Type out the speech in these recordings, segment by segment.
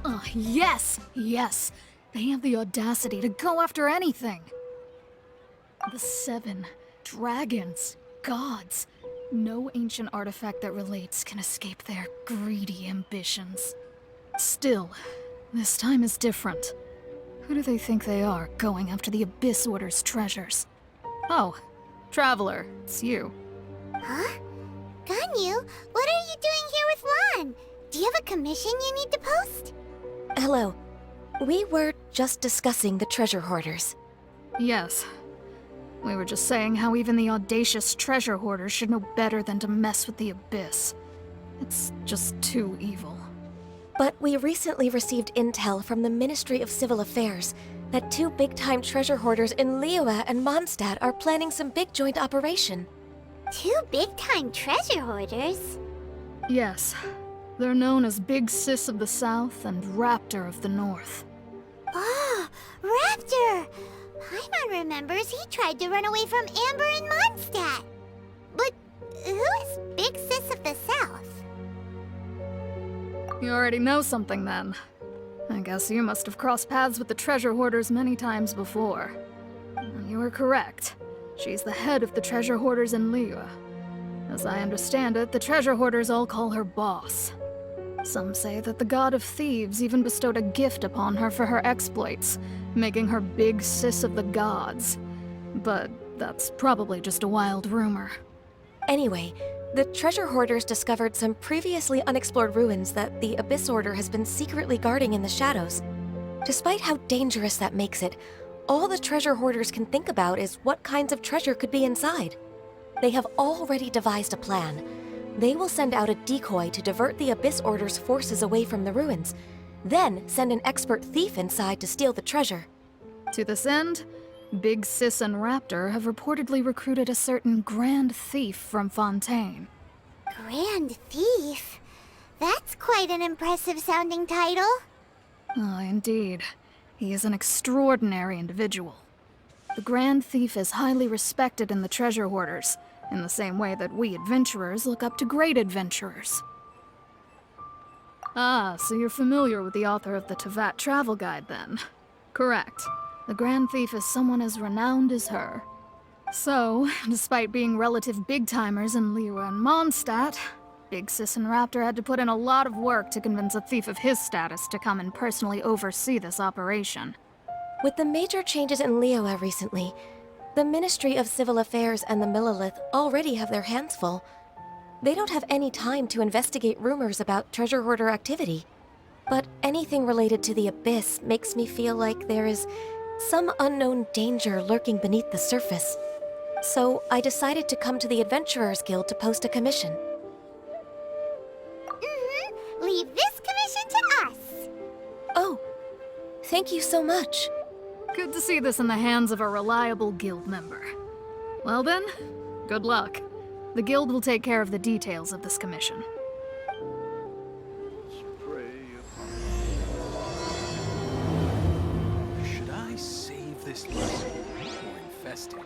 Oh, yes! Yes! They have the audacity to go after anything! The 7 dragons, gods. No ancient artifact that relates can escape their greedy ambitions. Still, this time is different. Who do they think they are, going after the Abyss Order's treasures? Oh, Traveler, it's you. Huh? Ganyu, what are you doing here with Lan? Do you have a commission you need to post? Hello. We were just discussing the treasure hoarders. Yes. We were just saying how even the audacious treasure hoarders should know better than to mess with the Abyss. It's just too evil. But we recently received intel from the Ministry of Civil Affairs that 2 big-time treasure hoarders in Liyue and Mondstadt are planning some big joint operation. 2 big-time treasure hoarders? Yes. They're known as Big Sis of the South and Raptor of the North. Oh, Raptor! Paimon remembers he tried to run away from Amber in Mondstadt. But who is Big Sis of the South? You already know something then. I guess you must have crossed paths with the treasure hoarders many times before. You were correct. She's the head of the treasure hoarders in Liyue. As I understand it, the treasure hoarders all call her boss. Some say that the god of thieves even bestowed a gift upon her for her exploits, making her Big Sis of the gods. But that's probably just a wild rumor. Anyway, the treasure hoarders discovered some previously unexplored ruins that the Abyss Order has been secretly guarding in the shadows. Despite how dangerous that makes it, all the treasure hoarders can think about is what kinds of treasure could be inside. They have already devised a plan. They will send out a decoy to divert the Abyss Order's forces away from the ruins, then send an expert thief inside to steal the treasure. To this end, Big Sis and Raptor have reportedly recruited a certain Grand Thief from Fontaine. Grand Thief? That's quite an impressive sounding title. Ah, indeed. He is an extraordinary individual. The Grand Thief is highly respected in the treasure hoarders, in the same way that we adventurers look up to great adventurers. Ah, so you're familiar with the author of the Teyvat travel guide then? Correct. The Grand Thief is someone as renowned as her. So, despite being relative big-timers in Liyue and Mondstadt, Big Sis and Raptor had to put in a lot of work to convince a thief of his status to come and personally oversee this operation. With the major changes in Liyue recently, the Ministry of Civil Affairs and the Millelith already have their hands full. They don't have any time to investigate rumors about treasure hoarder activity. But anything related to the Abyss makes me feel like there is some unknown danger lurking beneath the surface. So I decided to come to the Adventurers Guild to post a commission. Leave this commission to us. Oh, thank you so much. Good to see this in the hands of a reliable guild member. Well then, good luck. The guild will take care of the details of this commission. Should I save this lesson or infest it?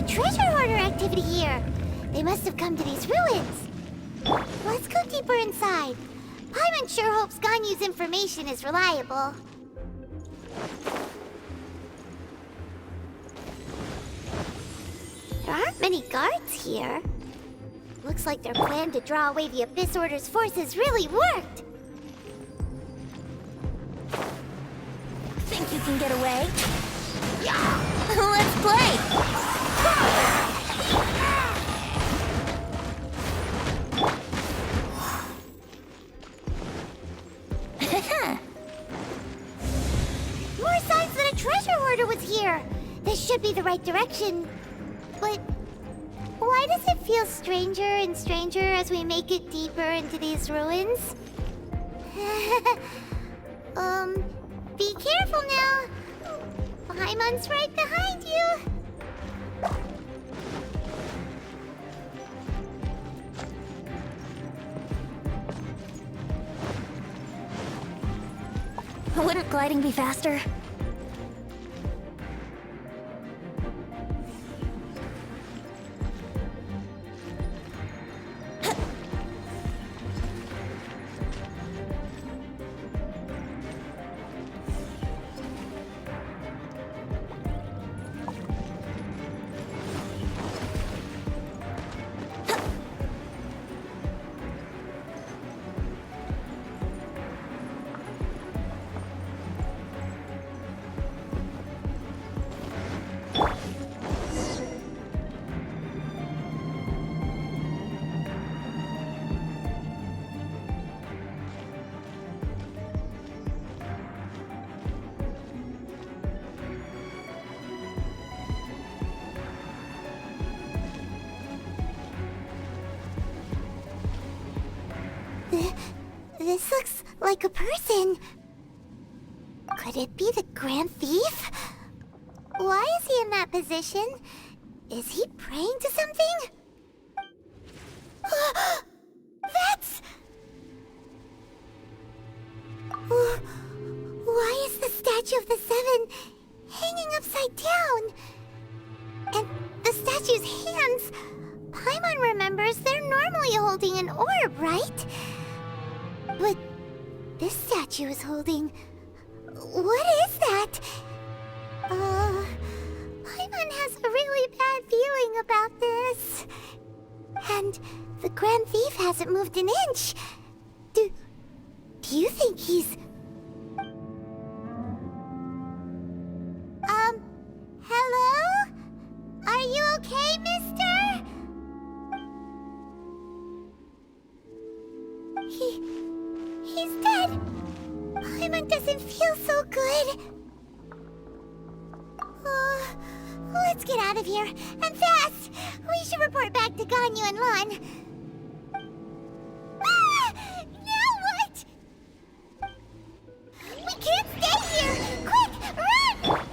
of treasure hoarder activity here. They must have come to these ruins. Let's go deeper inside. Paimon sure hopes Ganyu's information is reliable. There aren't many guards here. Looks like their plan to draw away the Abyss Order's forces really worked. Think you can get away? Yeah! Let's play! More signs that a treasure hoarder was here. This should be the right direction. But why does it feel stranger and stranger as we make it deeper into these ruins? Be careful now. Paimon's right behind you. Wouldn't gliding be faster? This looks like a person. Could it be the Grand Thief? Why is he in that position? Is he praying to something? That's... Why is the statue of the Seven hanging upside down? And the statue's hands... Paimon remembers they're normally holding an orb, right? But this statue is holding... What is that? Paimon has a really bad feeling about this. And the Grand Thief hasn't moved an inch. Do you think he's... Hello? Are you okay, mister? He's dead. Paimon doesn't feel so good. Let's get out of here, and fast! We should report back to Ganyu and Lon. Now what? We can't stay here! Quick, run!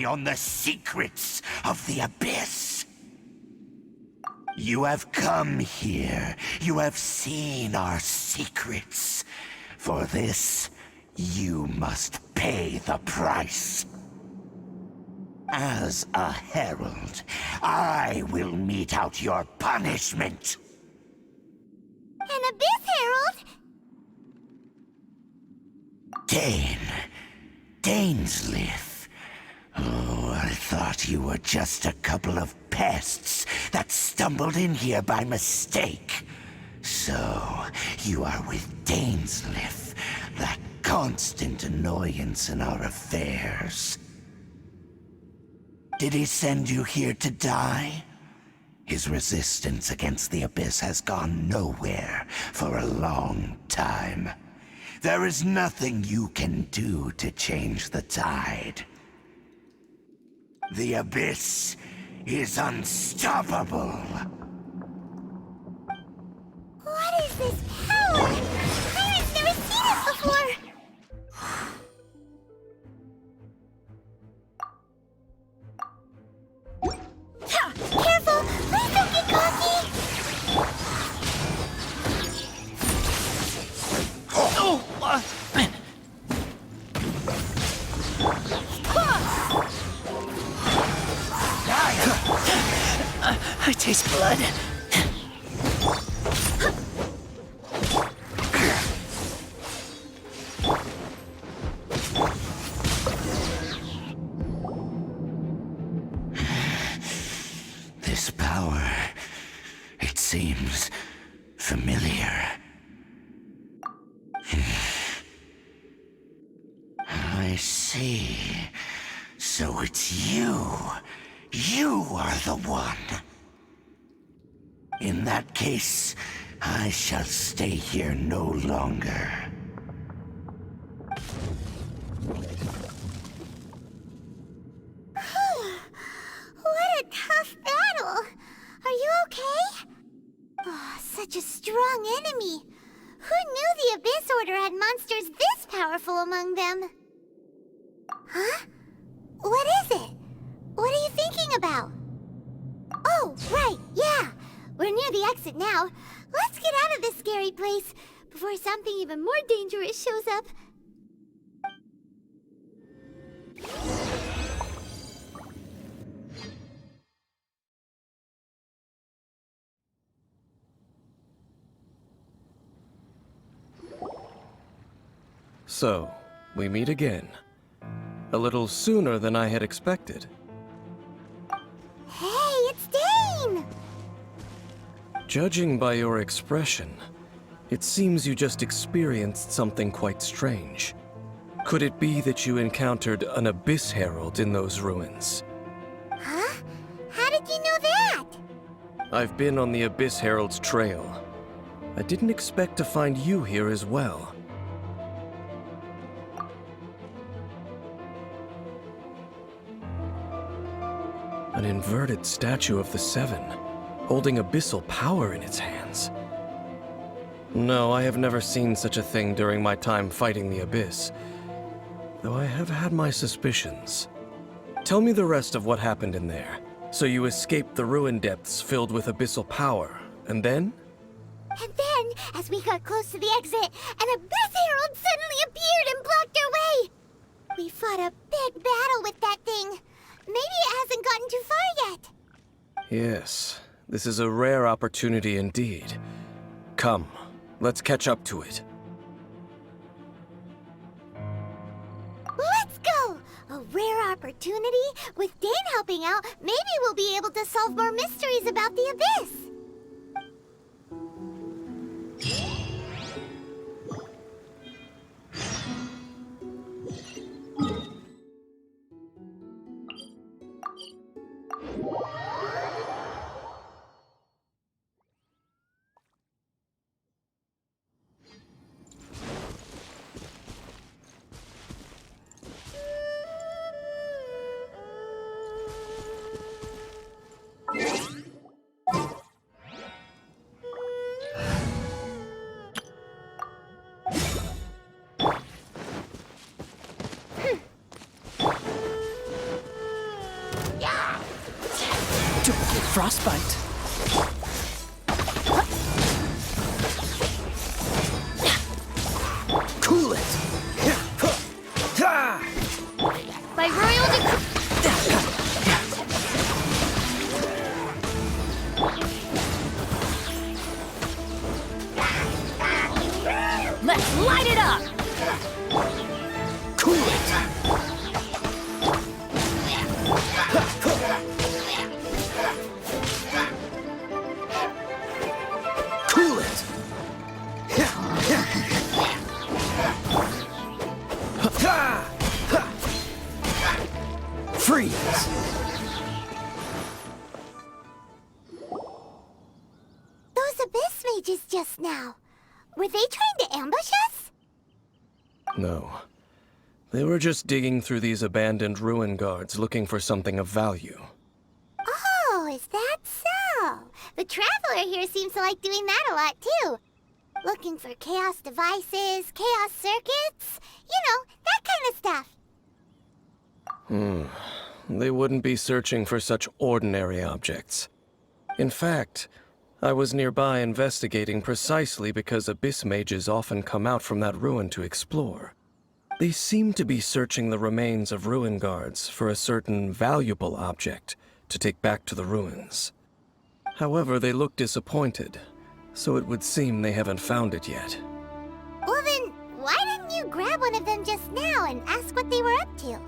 On the secrets of the Abyss. You have come here. You have seen our secrets. For this, you must pay the price. As a herald, I will mete out your punishment. An Abyss Herald? Dainsleif. Oh, I thought you were just a couple of pests that stumbled in here by mistake. So, you are with Dainsleif, that constant annoyance in our affairs. Did he send you here to die? His resistance against the Abyss has gone nowhere for a long time. There is nothing you can do to change the tide. The Abyss is unstoppable. What is this power? I've never seen it before! Careful! Please don't get cocky! I taste blood. This power, it seems familiar. I see. So it's you. You are the one. In that case, I shall stay here no longer. What a tough battle! Are you okay? Oh, such a strong enemy. Who knew the Abyss Order had monsters this powerful among them? Huh? What is it? What are you thinking about? Oh, right, yeah. We're near the exit now. Let's get out of this scary place before something even more dangerous shows up. So, we meet again. A little sooner than I had expected. Hey, it's Dane! Judging by your expression, it seems you just experienced something quite strange. Could it be that you encountered an Abyss Herald in those ruins? Huh? How did you know that? I've been on the Abyss Herald's trail. I didn't expect to find you here as well. An inverted statue of the Seven, holding abyssal power in its hands. No, I have never seen such a thing during my time fighting the Abyss, though I have had my suspicions. Tell me the rest of what happened in there. So you escaped the ruin depths filled with abyssal power, and then? And then, as we got close to the exit, an Abyss Herald suddenly appeared and blocked our way! We fought a big battle with that thing. Maybe it hasn't gotten too far yet. Yes, this is a rare opportunity indeed. Come, let's catch up to it. Let's go! A rare opportunity? With Dane helping out, maybe we'll be able to solve more mysteries about the Abyss! Frostbite. Cool it. By royal Let's light it up! Cool it. Cool it. Freeze. Those Abyss mages just now. Were they trying to ambush us? No. They were just digging through these abandoned ruin guards looking for something of value. Oh, is that so? The Traveler here seems to like doing that a lot, too. Looking for chaos devices, chaos circuits, you know, that kind of stuff. They wouldn't be searching for such ordinary objects. In fact, I was nearby investigating precisely because abyss mages often come out from that ruin to explore. They seem to be searching the remains of ruin guards for a certain valuable object to take back to the ruins. However, they look disappointed, so it would seem they haven't found it yet. Well then, why didn't you grab one of them just now and ask what they were up to?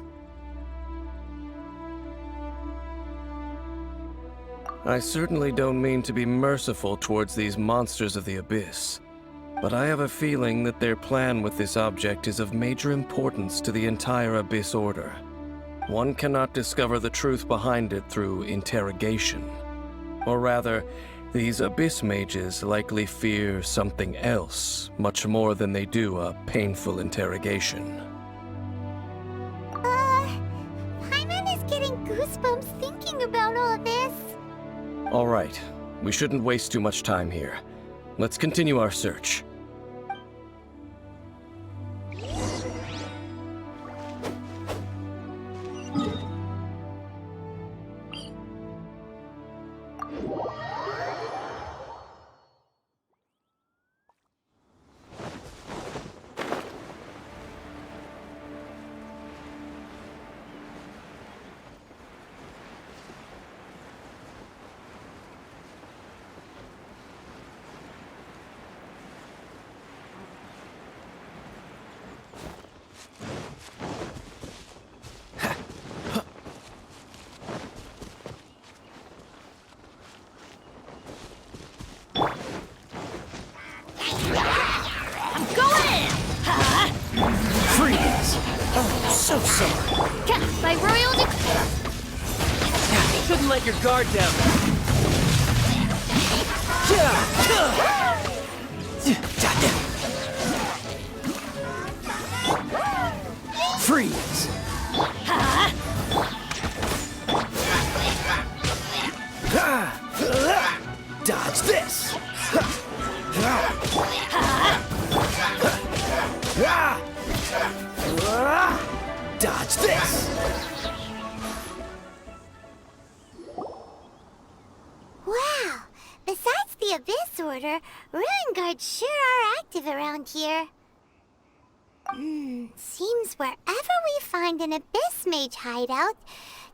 I certainly don't mean to be merciful towards these monsters of the abyss, but I have a feeling that their plan with this object is of major importance to the entire Abyss Order. One cannot discover the truth behind it through interrogation. Or rather, these Abyss mages likely fear something else, much more than they do a painful interrogation. Paimon is getting goosebumps thinking about all this. All right, we shouldn't waste too much time here. Let's continue our search. Freeze! Oh, so sore. By royal Shouldn't let your guard down. Freeze! Dodge this! Dodge this! Wow! Besides the Abyss Order, Ruin Guards sure are active around here. Seems wherever we find an Abyss Mage hideout,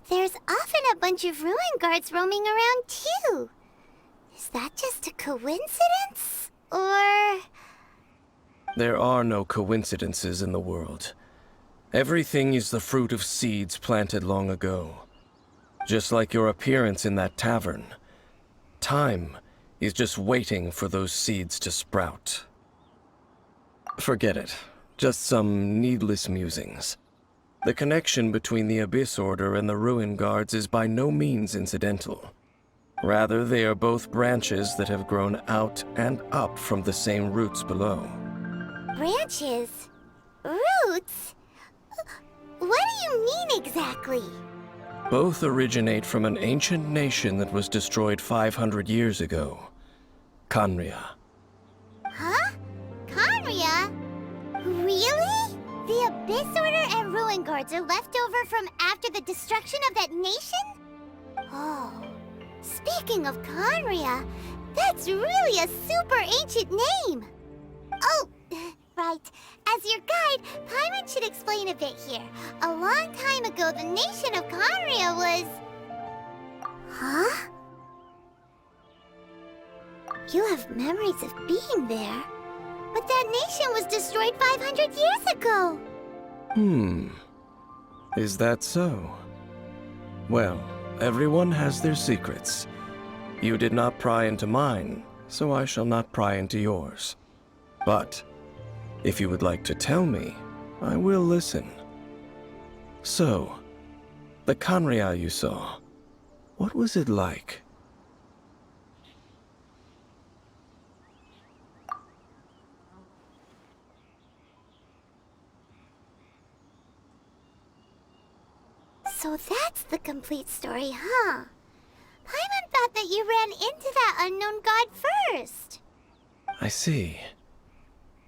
there's often a bunch of Ruin Guards roaming around too. Is that just a coincidence? Or... There are no coincidences in the world. Everything is the fruit of seeds planted long ago. Just like your appearance in that tavern. Time is just waiting for those seeds to sprout. Forget it. Just some needless musings. The connection between the Abyss Order and the Ruin Guards is by no means incidental. Rather, they are both branches that have grown out and up from the same roots below. branches? Roots? What do you mean exactly? Both originate from an ancient nation that was destroyed 500 years ago. Khaenri'ah. Huh? Khaenri'ah? Really? The Abyss Order and Ruin Guards are left over from after the destruction of that nation? Oh, speaking of Khaenri'ah, that's really a super ancient name. Oh, right. As your guide, Paimon should explain a bit here. A long time ago, the nation of Khaenri'ah was... Huh? You have memories of being there. But that nation was destroyed 500 years ago. Is that so? Well, everyone has their secrets. You did not pry into mine, so I shall not pry into yours. But, if you would like to tell me, I will listen. So, the Khaenri'ah you saw, what was it like? So that's the complete story, huh? Paimon thought that you ran into that unknown god first. I see.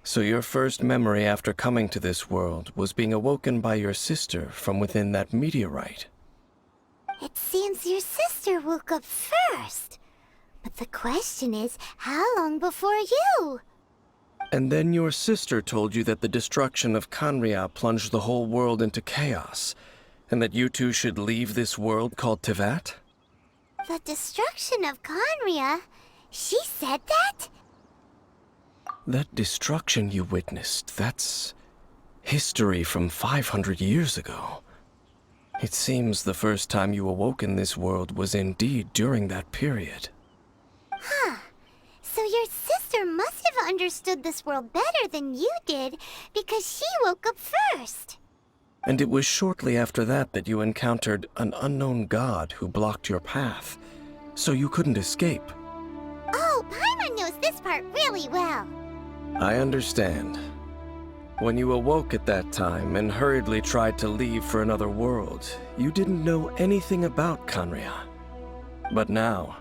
So your first memory after coming to this world was being awoken by your sister from within that meteorite. It seems your sister woke up first. But the question is, how long before you? And then your sister told you that the destruction of Khaenri'ah plunged the whole world into chaos, and that you two should leave this world called Teyvat? The destruction of Khaenri'ah? She said that? That destruction you witnessed, that's history from 500 years ago. It seems the first time you awoke in this world was indeed during that period. Huh. So your sister must have understood this world better than you did, because she woke up first. And it was shortly after that that you encountered an unknown god who blocked your path, so you couldn't escape. Oh, Paimon knows this part really well. I understand. When you awoke at that time and hurriedly tried to leave for another world, you didn't know anything about Khaenri'ah. But now,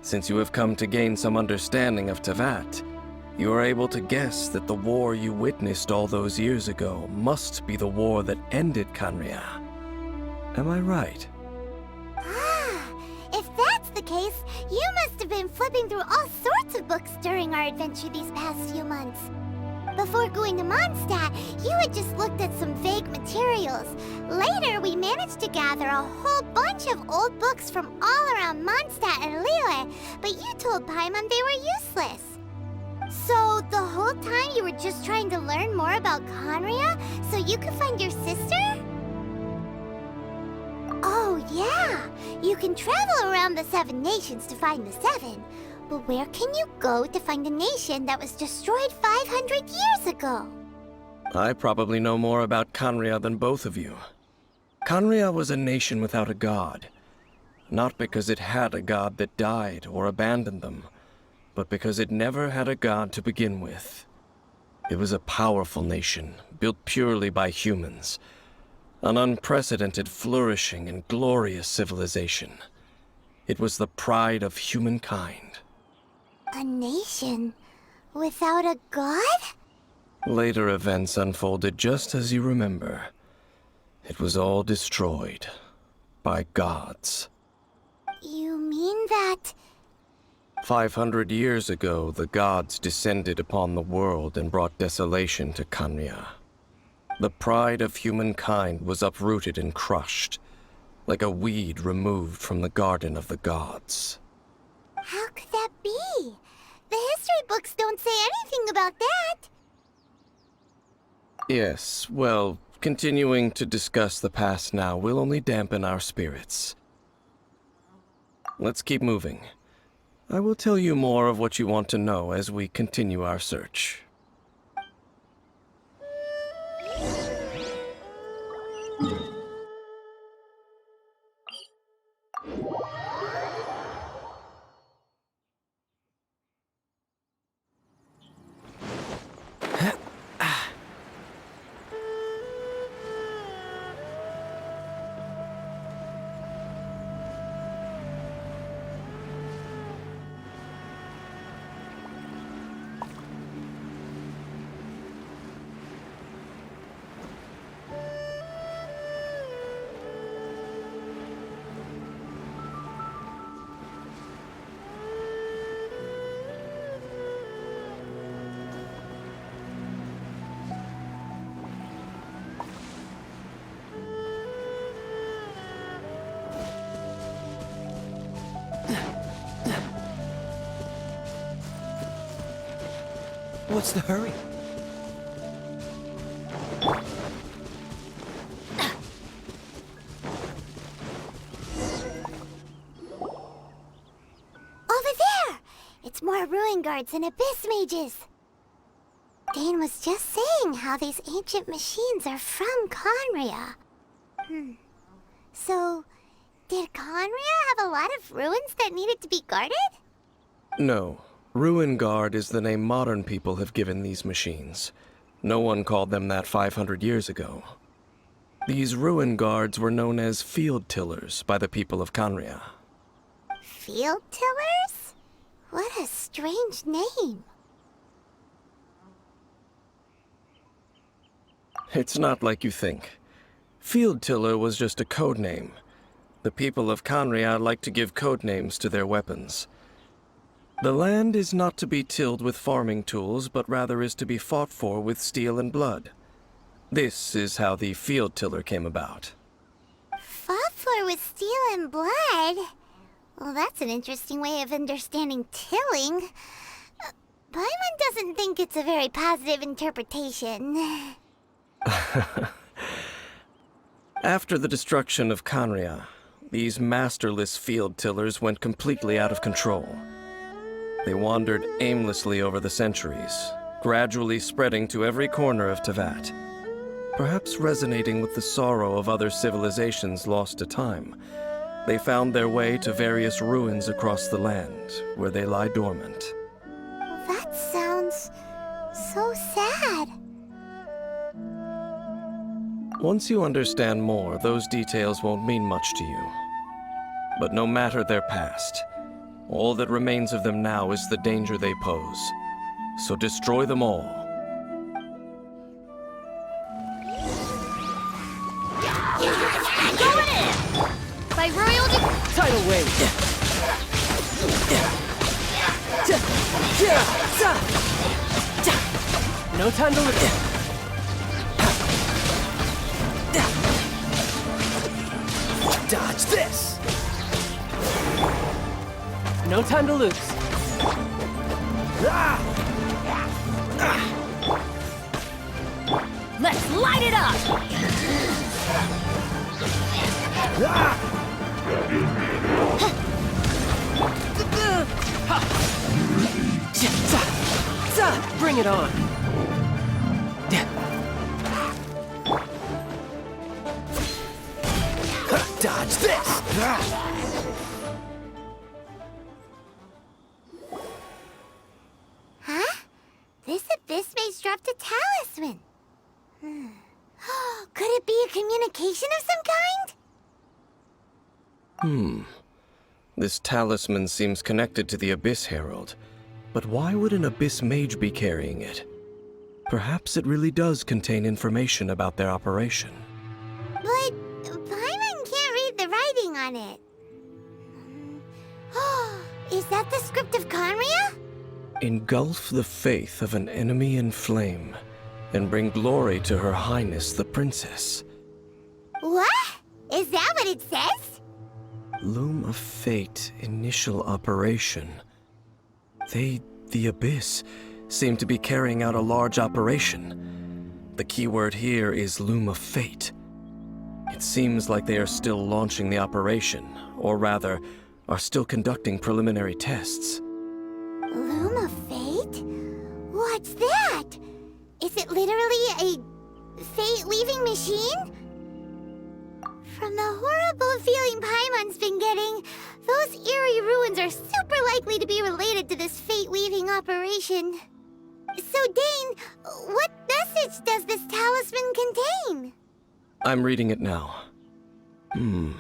since you have come to gain some understanding of Teyvat, you are able to guess that the war you witnessed all those years ago must be the war that ended Khaenri'ah. Am I right? Ah, if that's the case, you must have been flipping through all sorts of books during our adventure these past few months. Before going to Mondstadt, you had just looked at some vague materials. Later, we managed to gather a whole bunch of old books from all around Mondstadt and Liyue, but you told Paimon they were useless. So, the whole time you were just trying to learn more about Khaenri'ah so you could find your sister? Oh, yeah! You can travel around the 7 nations to find the 7. But where can you go to find a nation that was destroyed 500 years ago? I probably know more about Khaenri'ah than both of you. Khaenri'ah was a nation without a god. Not because it had a god that died or abandoned them, but because it never had a god to begin with. It was a powerful nation, built purely by humans. An unprecedented, flourishing, and glorious civilization. It was the pride of humankind. A nation without a god? Later events unfolded just as you remember. It was all destroyed by gods. You mean that... 500 years ago, the gods descended upon the world and brought desolation to Khaenri'ah. The pride of humankind was uprooted and crushed, like a weed removed from the garden of the gods. How could that be? The history books don't say anything about that. Yes, well, continuing to discuss the past now will only dampen our spirits. Let's keep moving. I will tell you more of what you want to know as we continue our search. What's the hurry? Over there! It's more ruin guards and abyss mages. Dane was just saying how these ancient machines are from Khaenri'ah. So, did Khaenri'ah have a lot of ruins that needed to be guarded? No. Ruin Guard is the name modern people have given these machines. No one called them that 500 years ago. These ruin guards were known as field tillers by the people of Khaenri'ah. Field tillers? What a strange name. It's not like you think. Field tiller was just a code name. The people of Khaenri'ah like to give code names to their weapons. The land is not to be tilled with farming tools, but rather is to be fought for with steel and blood. This is how the field tiller came about. Fought for with steel and blood? Well, that's an interesting way of understanding tilling. Paimon doesn't think it's a very positive interpretation. After the destruction of Khaenri'ah, these masterless field tillers went completely out of control. They wandered aimlessly over the centuries, gradually spreading to every corner of Teyvat. Perhaps resonating with the sorrow of other civilizations lost to time, they found their way to various ruins across the land, where they lie dormant. That sounds so sad. Once you understand more, those details won't mean much to you. But no matter their past, all that remains of them now is the danger they pose. So destroy them all. Going in! By royal Tidal wave! No time to lose. Dodge this! No time to lose. Let's light it up! Bring it on. Dodge this! Huh? This abyss maze dropped a talisman. Could it be a communication of some kind? This talisman seems connected to the Abyss Herald. But why would an Abyss mage be carrying it? Perhaps it really does contain information about their operation. But Paimon can't read the writing on it. Is that the script of Khaenri'ah? Engulf the faith of an enemy in flame, and bring glory to Her Highness the Princess. What? Is that what it says? Loom of Fate, initial operation. The Abyss, seem to be carrying out a large operation. The keyword here is Loom of Fate. It seems like they are still launching the operation, or rather, are still conducting preliminary tests. Loom of Fate? What's that? Is it literally a fate-leaving machine? From the horrible feeling Paimon's been getting, those eerie ruins are super likely to be related to this fate-leaving operation. So, Dane, what message does this talisman contain? I'm reading it now. An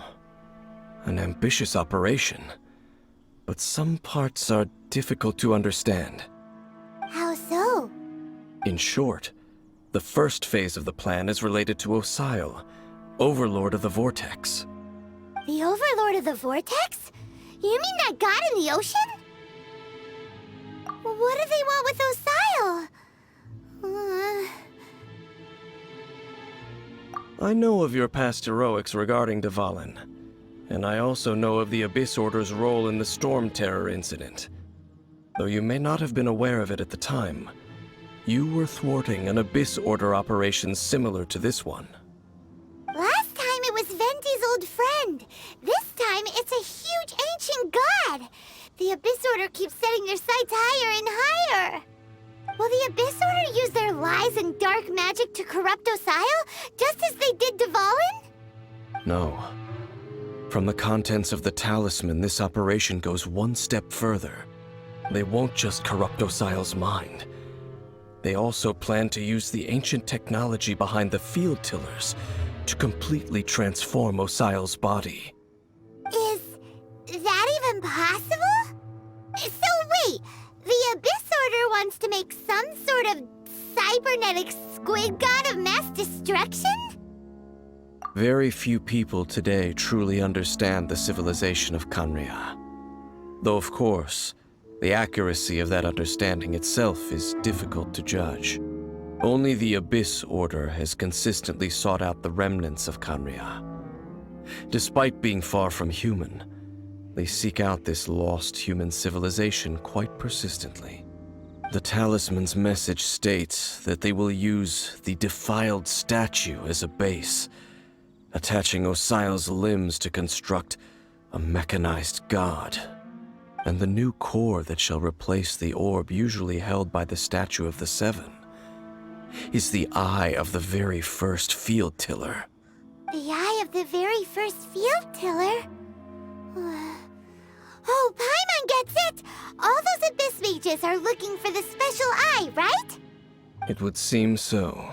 ambitious operation. But some parts are difficult to understand. How so? In short, the first phase of the plan is related to Osile, Overlord of the Vortex. The Overlord of the Vortex? You mean that god in the ocean? What do they want with Osile? I know of your past heroics regarding Dvalin, and I also know of the Abyss Order's role in the Storm Terror incident. Though you may not have been aware of it at the time, you were thwarting an Abyss Order operation similar to this one. Last time it was Venti's old friend. This time it's a huge ancient god. The Abyss Order keeps setting their sights higher and higher. Will the Abyss Order use their lies and dark magic to corrupt Osile, just as they did Dvalin? No. From the contents of the talisman, this operation goes one step further. They won't just corrupt Osile's mind. They also plan to use the ancient technology behind the field tillers to completely transform Osial's body. Is that even possible? So wait, the Abyss Order wants to make some sort of cybernetic squid god of mass destruction? Very few people today truly understand the civilization of Khaenri'ah. Though of course, the accuracy of that understanding itself is difficult to judge. Only the Abyss Order has consistently sought out the remnants of Khaenri'ah. Despite being far from human, they seek out this lost human civilization quite persistently. The talisman's message states that they will use the defiled statue as a base, attaching Osial's limbs to construct a mechanized god. And the new core that shall replace the orb usually held by the Statue of the Seven is the eye of the very first field tiller. The eye of the very first field tiller? Oh, Paimon gets it! All those Abyss mages are looking for the special eye, right? It would seem so.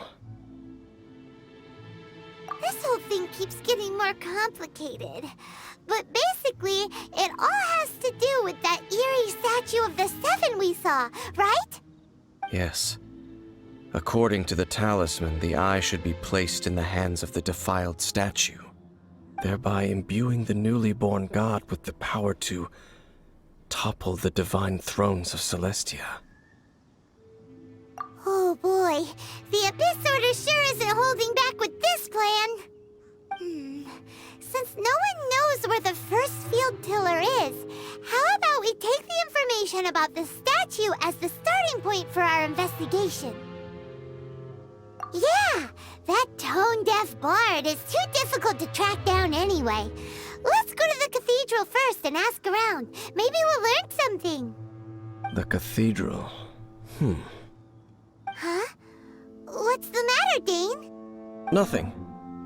This whole thing keeps getting more complicated. But basically, it all has to do with that eerie Statue of the Seven we saw, right? Yes. According to the talisman, the eye should be placed in the hands of the defiled statue, thereby imbuing the newly born god with the power to topple the divine thrones of Celestia. Oh boy, the Abyss Order sure isn't holding back with this plan. Since no one knows where the first field tiller is, how about we take the information about the statue as the starting point for our investigation? Yeah, that tone-deaf bard is too difficult to track down anyway. Let's go to the cathedral first and ask around. Maybe we'll learn something. The cathedral. Huh? What's the matter, Dane? Nothing.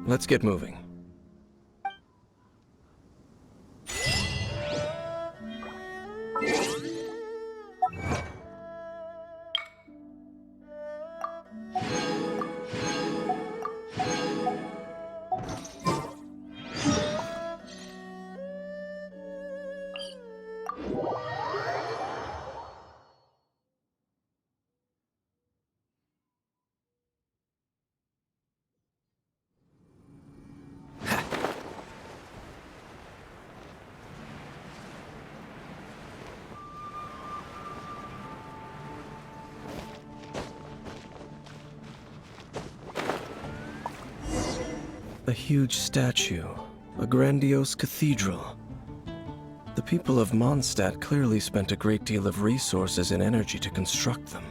Let's get moving. A huge statue, a grandiose cathedral. The people of Mondstadt clearly spent a great deal of resources and energy to construct them.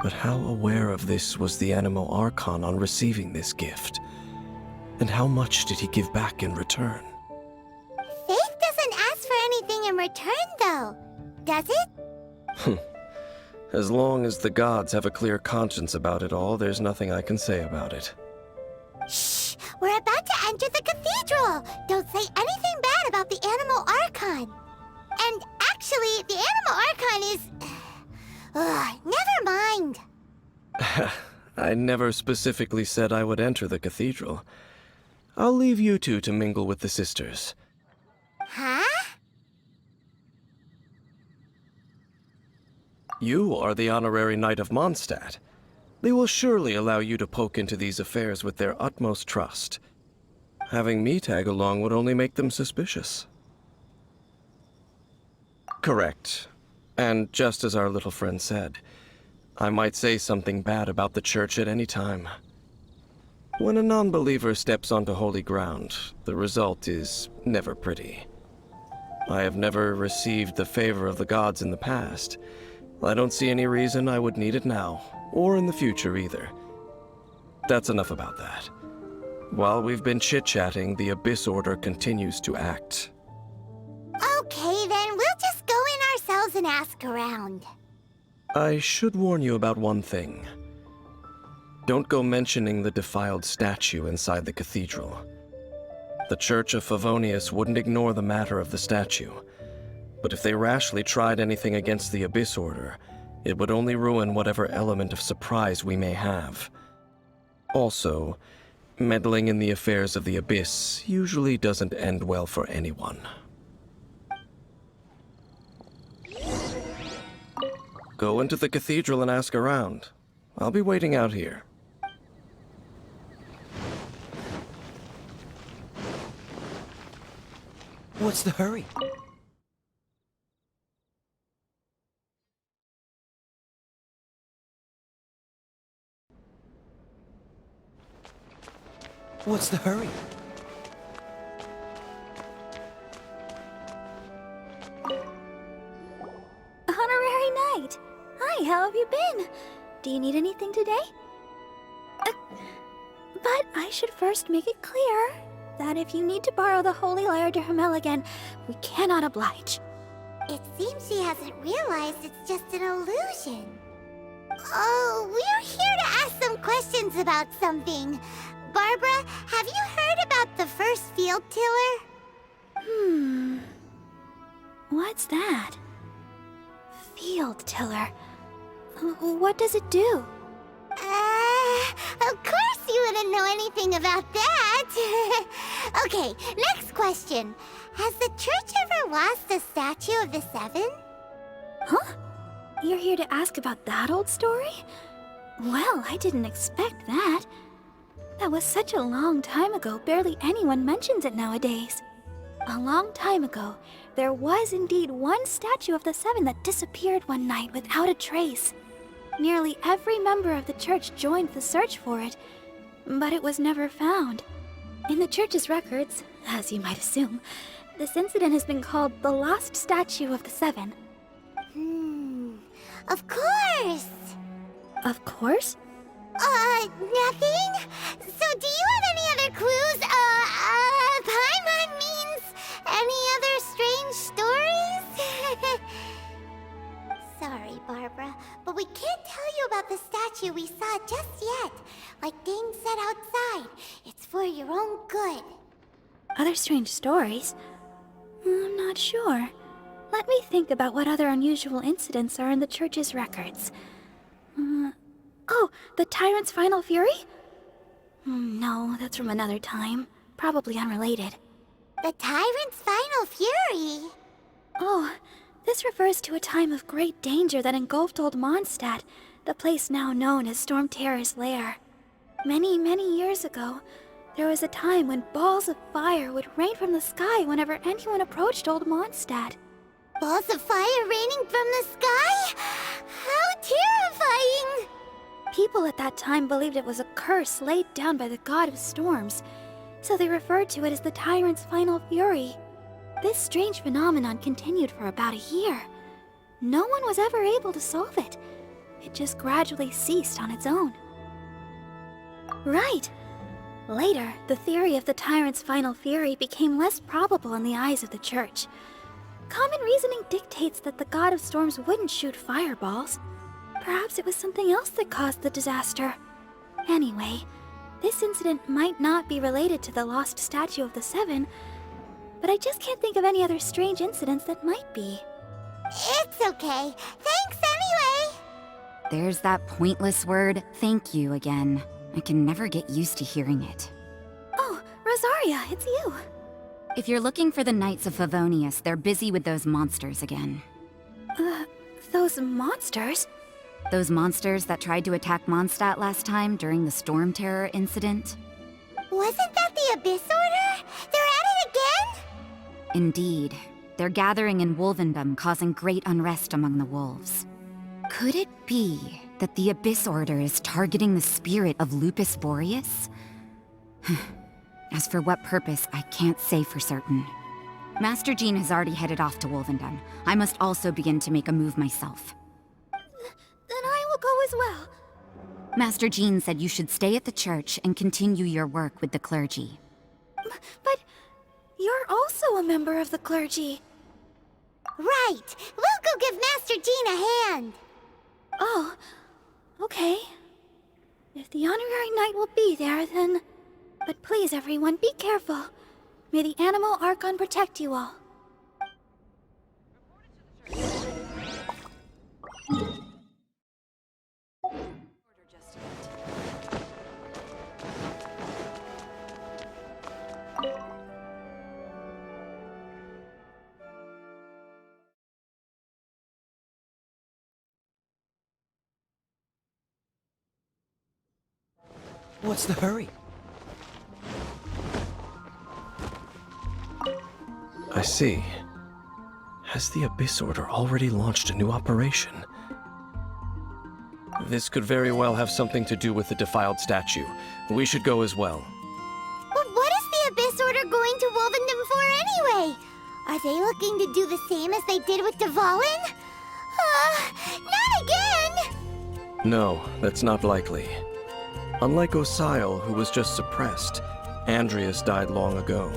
But how aware of this was the Animo Archon on receiving this gift? And how much did he give back in return? Faith doesn't ask for anything in return, though, does it? As long as the gods have a clear conscience about it all, there's nothing I can say about it. Shh! We're about to enter the cathedral! Don't say anything bad about the Animo Archon! And actually, the Animo Archon is... never mind! I never specifically said I would enter the cathedral. I'll leave you two to mingle with the sisters. Huh? You are the honorary knight of Mondstadt. They will surely allow you to poke into these affairs with their utmost trust. Having me tag along would only make them suspicious. Correct. And just as our little friend said, I might say something bad about the church at any time. When a non-believer steps onto holy ground, the result is never pretty. I have never received the favor of the gods in the past. I don't see any reason I would need it now, or in the future either. That's enough about that. While we've been chit-chatting, the Abyss Order continues to act. Okay, then we'll just go in ourselves and ask around. I should warn you about one thing. Don't go mentioning the defiled statue inside the cathedral. The Church of Favonius wouldn't ignore the matter of the statue. But if they rashly tried anything against the Abyss Order, it would only ruin whatever element of surprise we may have. Also, meddling in the affairs of the Abyss usually doesn't end well for anyone. Go into the cathedral and ask around. I'll be waiting out here. What's the hurry? What's the hurry? Honorary Knight! Hi, how have you been? Do you need anything today? But I should first make it clear that if you need to borrow the Holy Lyre to Hermel again, we cannot oblige. It seems she hasn't realized it's just an illusion. Oh, we're here to ask some questions about something. Barbara, have you heard about the first field tiller? What's that? Field tiller. What does it do? Of course you wouldn't know anything about that. Okay, next question. Has the church ever lost a statue of the Seven? Huh? You're here to ask about that old story? Well, I didn't expect that. That was such a long time ago, barely anyone mentions it nowadays. A long time ago, there was indeed one statue of the Seven that disappeared one night without a trace. Nearly every member of the church joined the search for it, but it was never found. In the church's records, as you might assume, this incident has been called the Lost Statue of the Seven. Of course! Of course? Nothing? So do you have any other clues? Paimon means any other strange stories? Sorry, Barbara, but we can't tell you about the statue we saw just yet. Like Dane said outside, it's for your own good. Other strange stories? I'm not sure. Let me think about what other unusual incidents are in the church's records. Oh, the Tyrant's Final Fury? No, that's from another time. Probably unrelated. The Tyrant's Final Fury? Oh, this refers to a time of great danger that engulfed old Mondstadt, the place now known as Storm Terror's lair. Many, many years ago, there was a time when balls of fire would rain from the sky whenever anyone approached old Mondstadt. Balls of fire raining from the sky? How terrifying! People at that time believed it was a curse laid down by the god of storms, so they referred to it as the Tyrant's Final Fury. This strange phenomenon continued for about a year. No one was ever able to solve it. It just gradually ceased on its own. Right. Later, the theory of the Tyrant's Final Fury became less probable in the eyes of the church. Common reasoning dictates that the god of storms wouldn't shoot fireballs. Perhaps it was something else that caused the disaster. Anyway, this incident might not be related to the lost statue of the Seven, but I just can't think of any other strange incidents that might be. It's okay. Thanks anyway! There's that pointless word, thank you, again. I can never get used to hearing it. Oh, Rosaria, it's you. If you're looking for the Knights of Favonius, they're busy with those monsters again. Those monsters? Those monsters that tried to attack Mondstadt last time during the Storm Terror incident? Wasn't that the Abyss Order? They're at it again? Indeed. They're gathering in Wolvendom, causing great unrest among the wolves. Could it be that the Abyss Order is targeting the spirit of Lupus Boreas? As for what purpose, I can't say for certain. Master Jean has already headed off to Wolvendom. I must also begin to make a move myself. Then I will go as well. Master Jean said you should stay at the church and continue your work with the clergy. But you're also a member of the clergy. Right! We'll go give Master Jean a hand! Oh, okay. If the Honorary Knight will be there, then... But please, everyone, be careful. May the Animal Archon protect you all. What's the hurry? I see. Has the Abyss Order already launched a new operation? This could very well have something to do with the defiled statue. We should go as well. But what is the Abyss Order going to Wolvendom for anyway? Are they looking to do the same as they did with Dvalin? Not again! No, that's not likely. Unlike Osile, who was just suppressed, Andreas died long ago.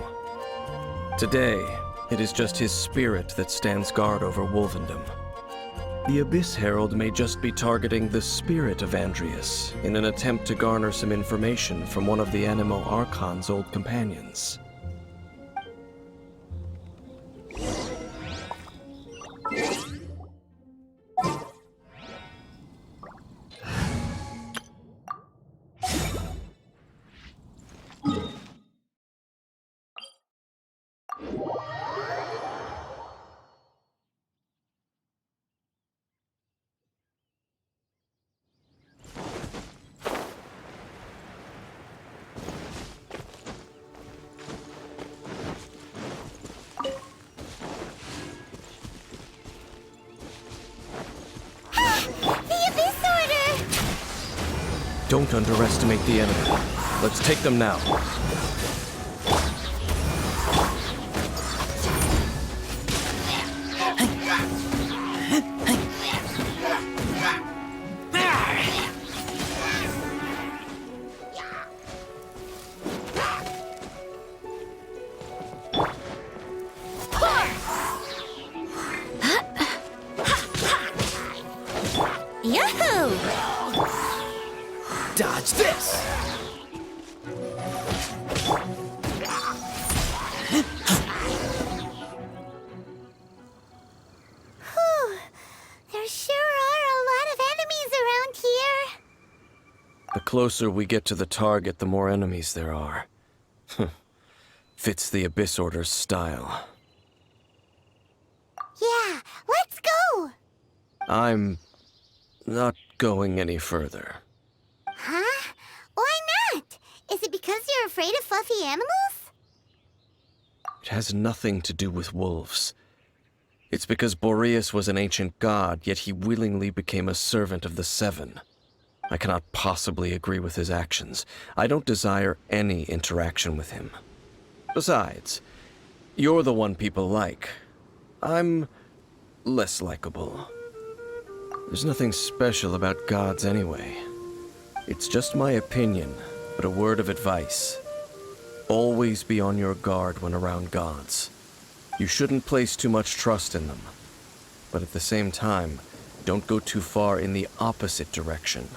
Today, it is just his spirit that stands guard over Wolvendom. The Abyss Herald may just be targeting the spirit of Andreas in an attempt to garner some information from one of the Animo Archon's old companions. Don't underestimate the enemy. Let's take them now. Yahoo! Dodge this! There sure are a lot of enemies around here. The closer we get to the target, the more enemies there are. Fits the Abyss Order's style. Yeah, let's go! I'm not going any further. Huh? Why not? Is it because you're afraid of fluffy animals? It has nothing to do with wolves. It's because Boreas was an ancient god, yet he willingly became a servant of the Seven. I cannot possibly agree with his actions. I don't desire any interaction with him. Besides, you're the one people like. I'm less likable. There's nothing special about gods anyway. It's just my opinion, but a word of advice. Always be on your guard when around gods. You shouldn't place too much trust in them. But at the same time, don't go too far in the opposite direction.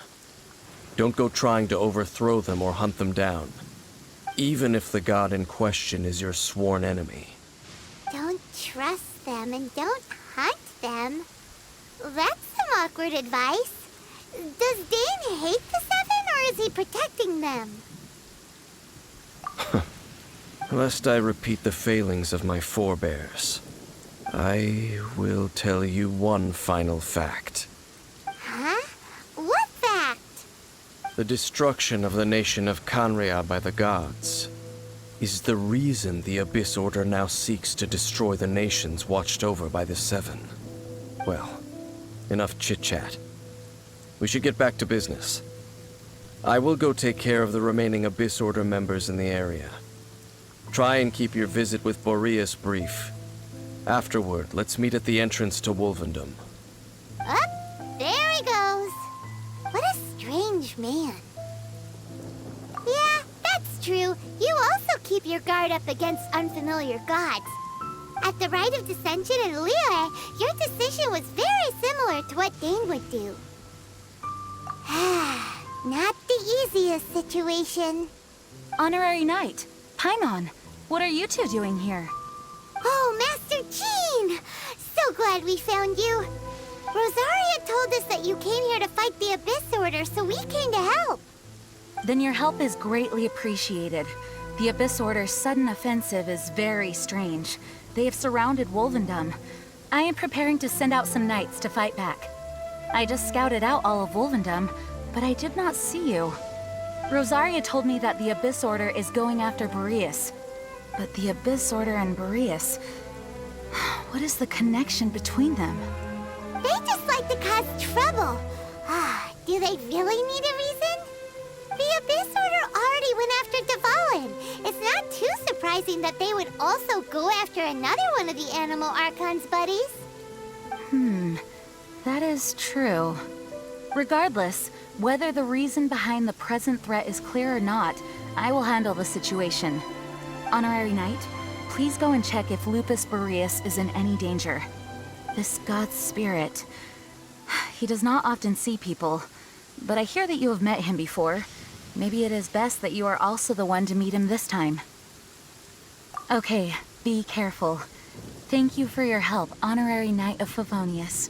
Don't go trying to overthrow them or hunt them down, even if the god in question is your sworn enemy. Don't trust them and don't hunt them. That's some awkward advice. Does Dane hate the Seven, or is he protecting them? Lest I repeat the failings of my forebears, I will tell you one final fact. Huh? What fact? The destruction of the nation of Khaenri'ah by the gods is the reason the Abyss Order now seeks to destroy the nations watched over by the Seven. Well, enough chit-chat. We should get back to business. I will go take care of the remaining Abyss Order members in the area. Try and keep your visit with Boreas brief. Afterward, let's meet at the entrance to Wolvendom. Up, there he goes. What a strange man. Yeah, that's true. You also keep your guard up against unfamiliar gods. At the Rite of Dissension in Liyue, your decision was very similar to what Dane would do. Not the easiest situation. Honorary Knight, Paimon, what are you two doing here? Oh, Master Jean! So glad we found you. Rosaria told us that you came here to fight the Abyss Order, so we came to help. Then your help is greatly appreciated. The Abyss Order's sudden offensive is very strange. They have surrounded Wolvendom. I am preparing to send out some knights to fight back. I just scouted out all of Wolvendom, but I did not see you. Rosaria told me that the Abyss Order is going after Boreas. But the Abyss Order and Boreas... What is the connection between them? They just like to cause trouble. Do they really need a reason? The Abyss Order already went after Dvalin. It's not too surprising that they would also go after another one of the Animal Archon's buddies. That is true. Regardless, whether the reason behind the present threat is clear or not, I will handle the situation. Honorary Knight, please go and check if Lupus Boreas is in any danger. This god's spirit... He does not often see people, but I hear that you have met him before. Maybe it is best that you are also the one to meet him this time. Okay, be careful. Thank you for your help, Honorary Knight of Favonius.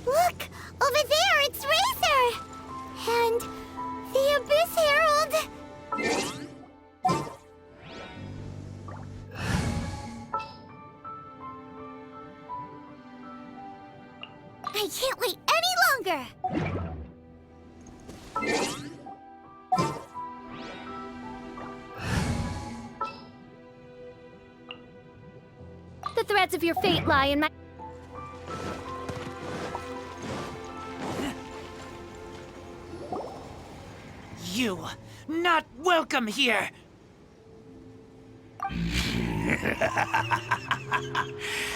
Look! Over there, it's Razor! And the Abyss Herald! I can't wait any longer! The threads of your fate lie in my... You, not welcome here!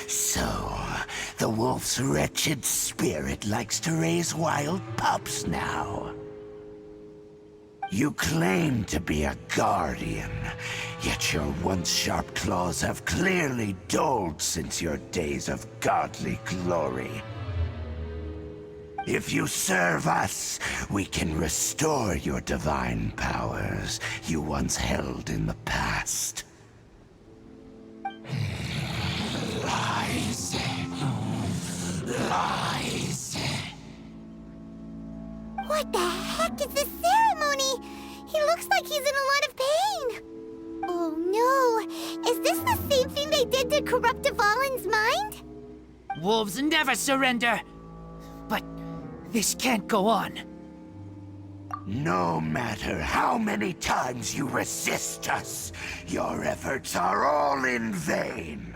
So, the wolf's wretched spirit likes to raise wild pups now. You claim to be a guardian, yet your once sharp claws have clearly dulled since your days of godly glory. If you serve us, we can restore your divine powers you once held in the past. Lies. Lies. What the heck is this ceremony? He looks like he's in a lot of pain. Oh no! Is this the same thing they did to corrupt Dvalin's mind? Wolves never surrender! But this can't go on. No matter how many times you resist us, your efforts are all in vain.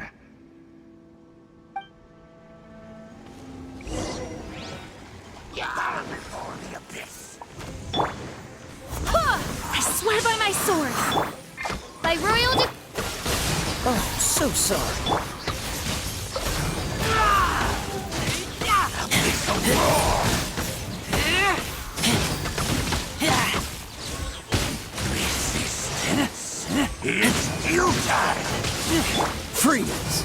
Bow before the abyss. I swear by my sword! By royal Oh, so sorry. With a roar. Resistance is futile. Freeze!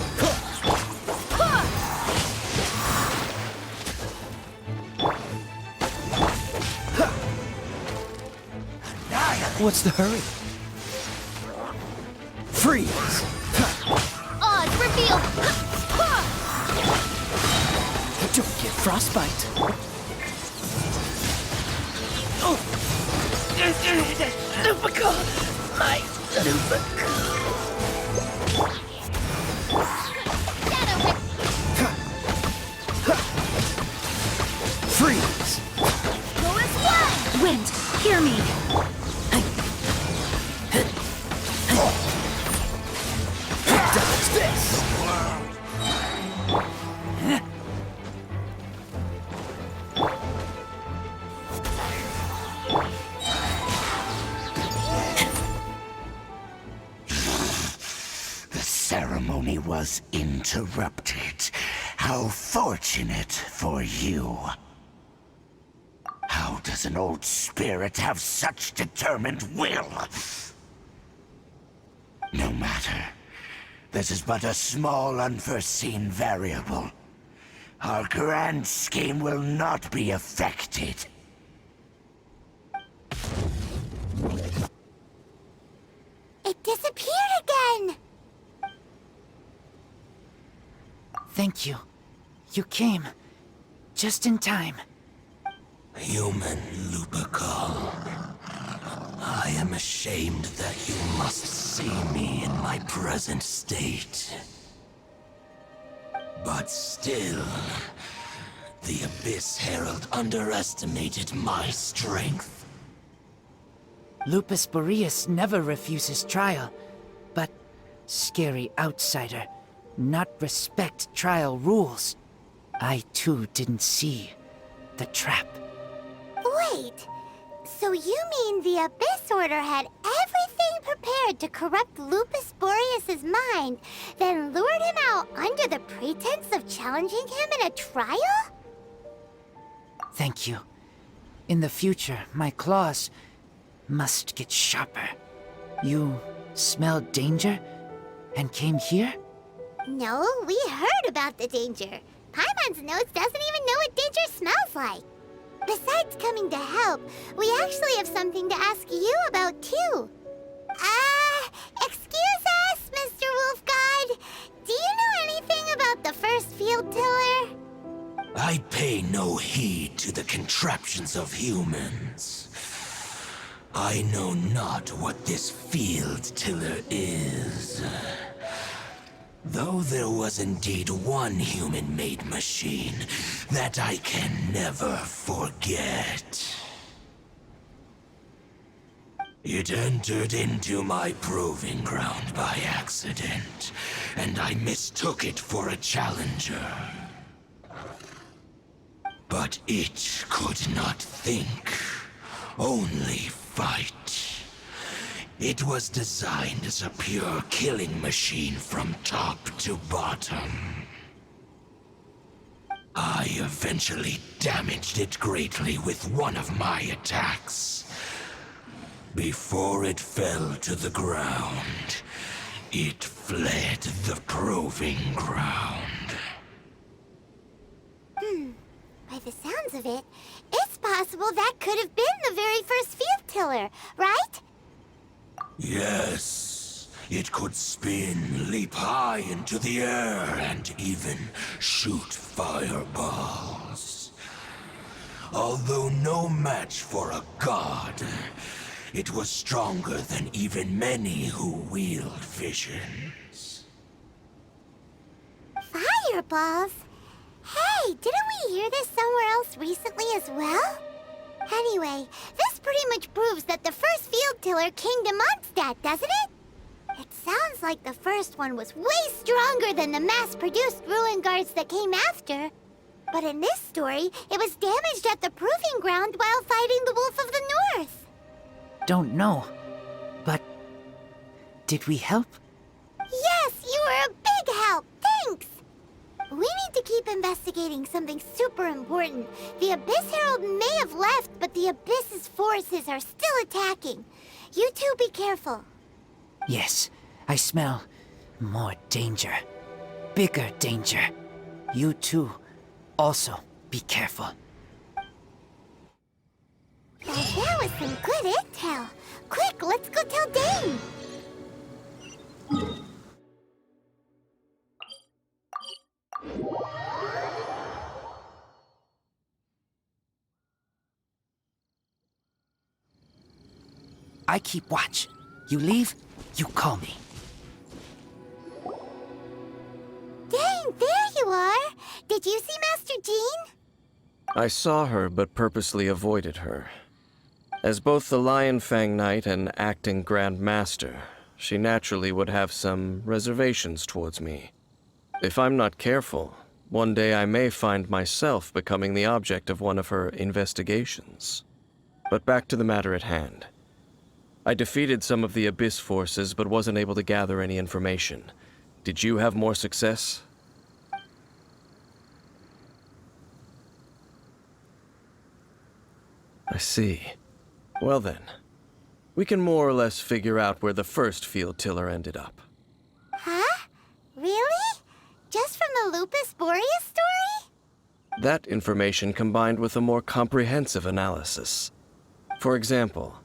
What's the hurry? Freeze! odds revealed! Don't get frostbite. Oh! Lupical! My Lupical! Freeze! Go as one! Wind, hear me! Dodge this! ceremony was interrupted. How fortunate for you. How does an old spirit have such determined will? No matter. This is but a small unforeseen variable. Our grand scheme will not be affected. It disappeared again! Thank you. You came. Just in time. Human Lupercal. I am ashamed that you must see me in my present state. But still, the Abyss Herald underestimated my strength. Lupus Boreas never refuses trial, but scary outsider, not respect trial rules. I too didn't see the trap. Wait, so you mean the Abyss Order had everything prepared to corrupt Lupus Boreas' mind, then lured him out under the pretense of challenging him in a trial? Thank you. In the future, my claws must get sharper. You smelled danger and came here? No, we heard about the danger. Paimon's nose doesn't even know what danger smells like. Besides coming to help, we actually have something to ask you about too. Excuse us, Mr. Wolf God. Do you know anything about the first field tiller? I pay no heed to the contraptions of humans. I know not what this field tiller is. Though there was indeed one human-made machine that I can never forget. It entered into my proving ground by accident, and I mistook it for a challenger. But it could not think, only fight. It was designed as a pure killing machine from top to bottom. I eventually damaged it greatly with one of my attacks. Before it fell to the ground, it fled the proving ground. By the sounds of it, it's possible that could have been the very first field tiller, right? Yes, it could spin, leap high into the air, and even shoot fireballs. Although no match for a god, it was stronger than even many who wield visions. Fireballs? Hey, didn't we hear this somewhere else recently as well? Anyway, this pretty much proves that the first field tiller came to Mondstadt, doesn't it? It sounds like the first one was way stronger than the mass-produced ruin guards that came after. But in this story, it was damaged at the proving ground while fighting the Wolf of the North. Don't know, but did we help? Yes, you were a big help. Thanks. We need to keep investigating something super important. The Abyss Herald may have left, but the Abyss's forces are still attacking. You two be careful. Yes, I smell more danger. Bigger danger. You too, also be careful. Now that was some good intel. Quick, let's go tell Dane. I keep watch. You leave, you call me. Dane, there you are. Did you see Master Jean? I saw her, but purposely avoided her. As both the Lion Fang Knight and acting Grand Master, she naturally would have some reservations towards me. If I'm not careful, one day I may find myself becoming the object of one of her investigations. But back to the matter at hand. I defeated some of the Abyss forces, but wasn't able to gather any information. Did you have more success? I see. Well then, we can more or less figure out where the first field tiller ended up. Huh? Really? Just from the Lupus Boreas story? That information combined with a more comprehensive analysis. For example,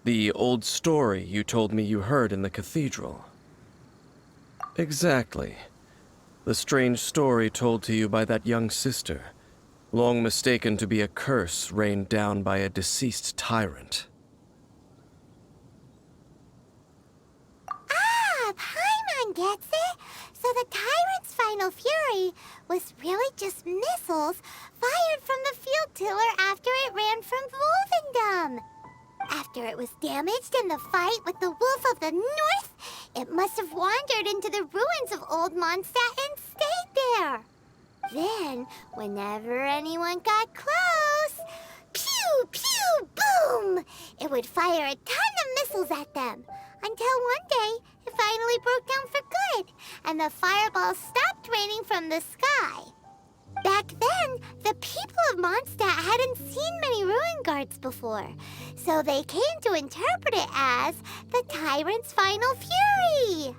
the old story you told me you heard in the cathedral. Exactly. The strange story told to you by that young sister, long mistaken to be a curse rained down by a deceased tyrant. Ah, Paimon gets it! So the tyrant's final fury was really just missiles fired from the field tiller after it ran from Wolvendom. After it was damaged in the fight with the Wolf of the North, it must have wandered into the ruins of old Mondstadt and stayed there. Then, whenever anyone got close, pew, pew, boom! It would fire a ton of missiles at them, until one day it finally broke down for good, and the fireballs stopped raining from the sky. Back then, the people of Mondstadt hadn't seen many ruin guards before, so they came to interpret it as the tyrant's final fury.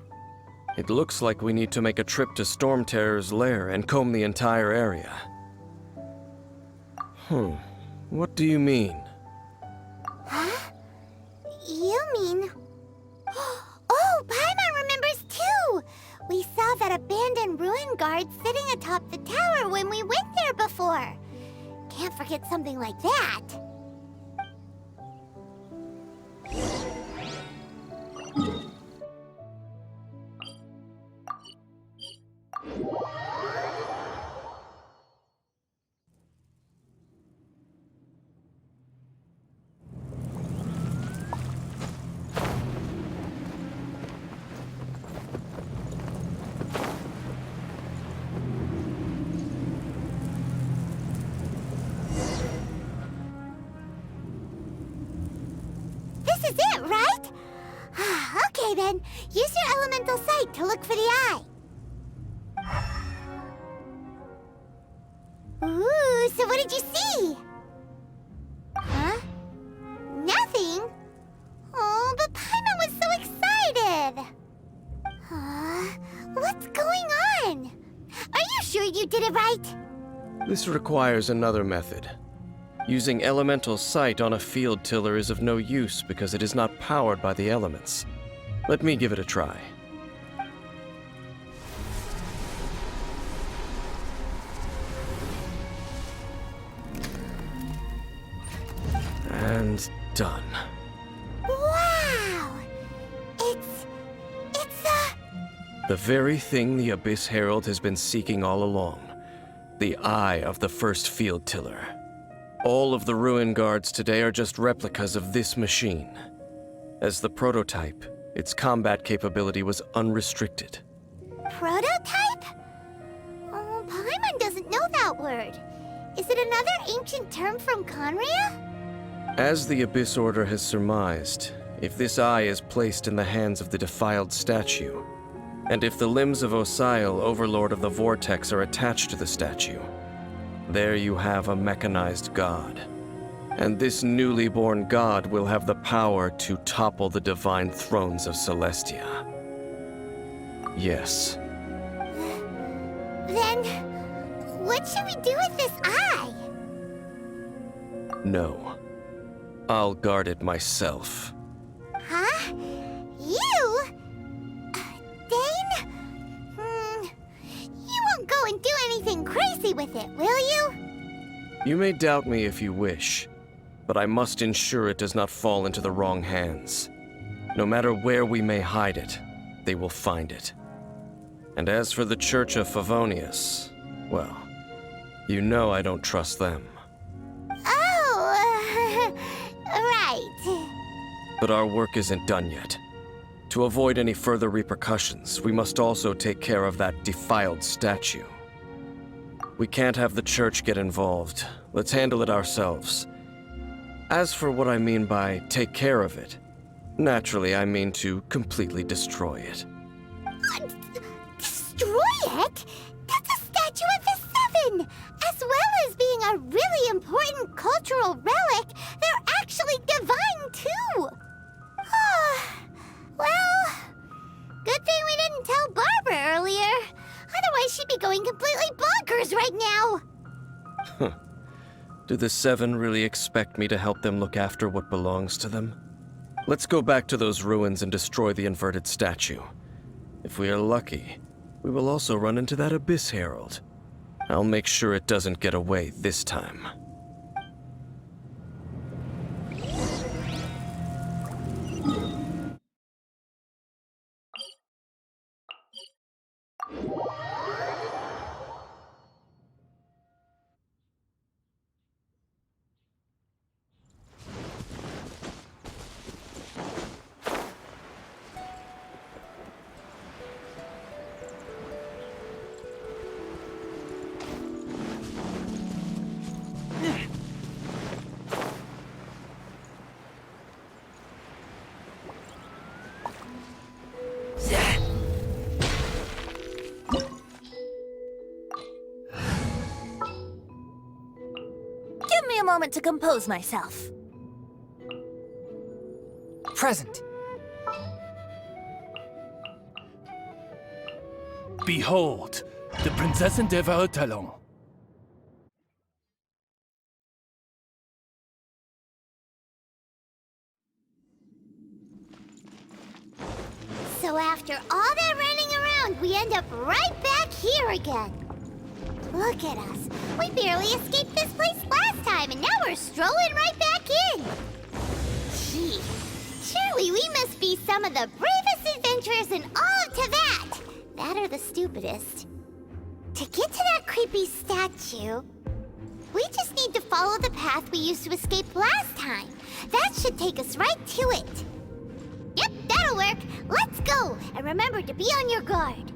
It looks like we need to make a trip to Storm Terror's lair and comb the entire area. What do you mean? Huh? You mean... Oh, Paimon remembers too! We saw that abandoned ruin guard sitting atop the tower when we went there before. Can't forget something like that. This is it, right? Okay then, use your elemental sight to look for the eye. Ooh, so what did you see? Huh? Nothing? Oh, but Paimon was so excited! What's going on? Are you sure you did it right? This requires another method. Using elemental sight on a field tiller is of no use because it is not powered by the elements. Let me give it a try. And done. Wow! It's the very thing the Abyss Herald has been seeking all along. The eye of the first field tiller. All of the ruin guards today are just replicas of this machine. As the prototype, its combat capability was unrestricted. Prototype? Oh, Paimon doesn't know that word. Is it another ancient term from Conria? As the Abyss Order has surmised, if this eye is placed in the hands of the defiled statue, and if the limbs of Osiel, Overlord of the Vortex, are attached to the statue, there you have a mechanized god. And this newly born god will have the power to topple the divine thrones of Celestia. Yes. Then, what should we do with this eye? No. I'll guard it myself. Huh? You? Dane? You won't go and do anything crazy with it, will you? You may doubt me if you wish, but I must ensure it does not fall into the wrong hands. No matter where we may hide it, they will find it. And as for the Church of Favonius, well, you know I don't trust them. Oh, right. But our work isn't done yet. To avoid any further repercussions, we must also take care of that defiled statue. We can't have the church get involved. Let's handle it ourselves. As for what I mean by take care of it, naturally I mean to completely destroy it. heck? That's a statue of the Seven! As well as being a really important cultural relic, they're actually divine too! Well, good thing we didn't tell Barbara earlier. Otherwise she'd be going completely bonkers right now! Do the Seven really expect me to help them look after what belongs to them? Let's go back to those ruins and destroy the inverted statue. If we are lucky, we will also run into that Abyss Herald. I'll make sure it doesn't get away this time. Give me a moment to compose myself. Present. Behold, the Prinzessin der Verurteilung. So after all that running around, we end up right back here again. Look at us. We barely escaped this place last time, and now we're strolling right back in. Gee, surely we must be some of the bravest adventurers in all of Teyvat. That or the stupidest. To get to that creepy statue, we just need to follow the path we used to escape last time. That should take us right to it. Yep, that'll work. Let's go, and remember to be on your guard.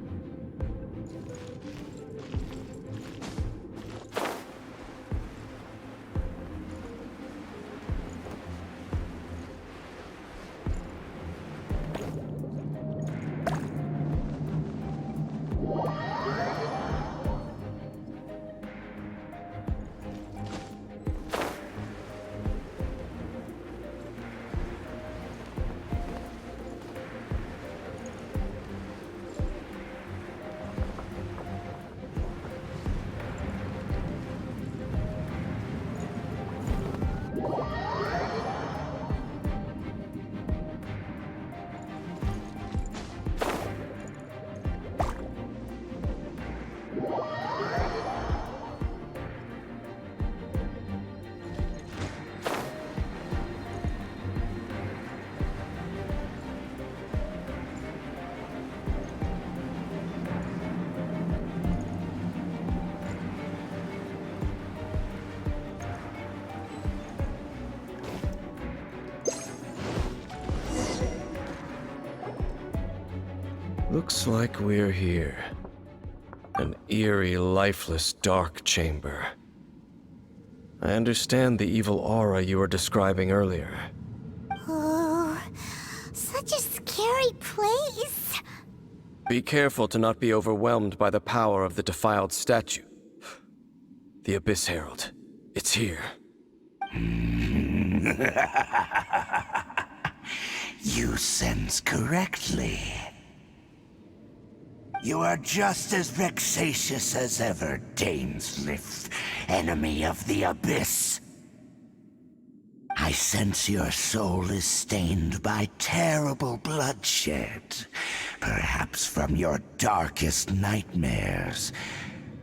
Looks like we're here. An eerie, lifeless, dark chamber. I understand the evil aura you were describing earlier. Oh, such a scary place. Be careful to not be overwhelmed by the power of the defiled statue. The Abyss Herald. It's here. You sense correctly. You are just as vexatious as ever, Dainsleif, enemy of the Abyss. I sense your soul is stained by terrible bloodshed, perhaps from your darkest nightmares,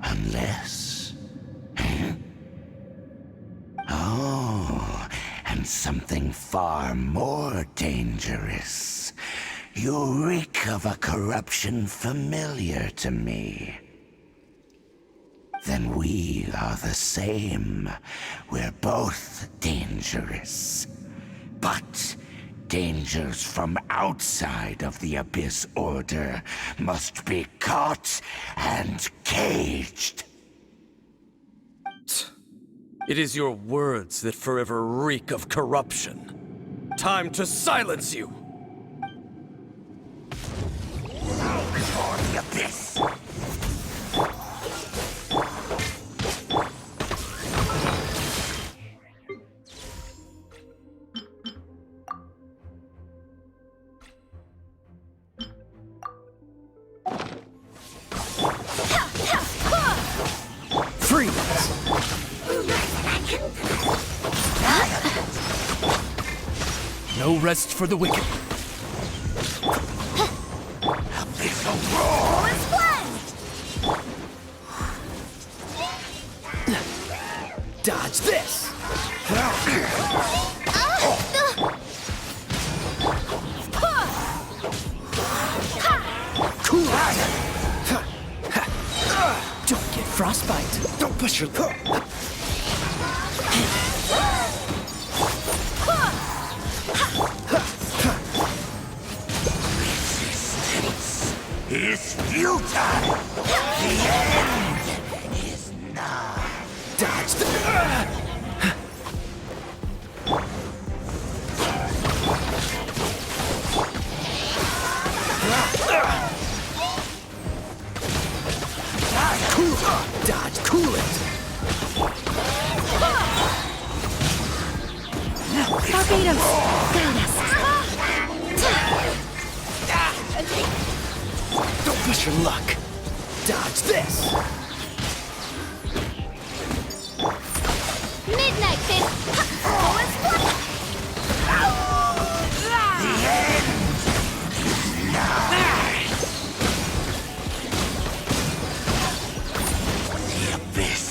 unless... Oh, and something far more dangerous. You reek of a corruption familiar to me. Then we are the same. We're both dangerous. But dangers from outside of the Abyss Order must be caught and caged. It is your words that forever reek of corruption. Time to silence you! Bow before the Abyss! No rest for the wicked. Abyssal roar! Dodge this! Cool! Don't get frostbite. Don't push your... Resistance is futile! The end is nigh! Dodge the... Cool! Dodge coolant! Barbados! Got us! Don't push your luck! Dodge this! Midnight Fist! The end is nigh! The abyss!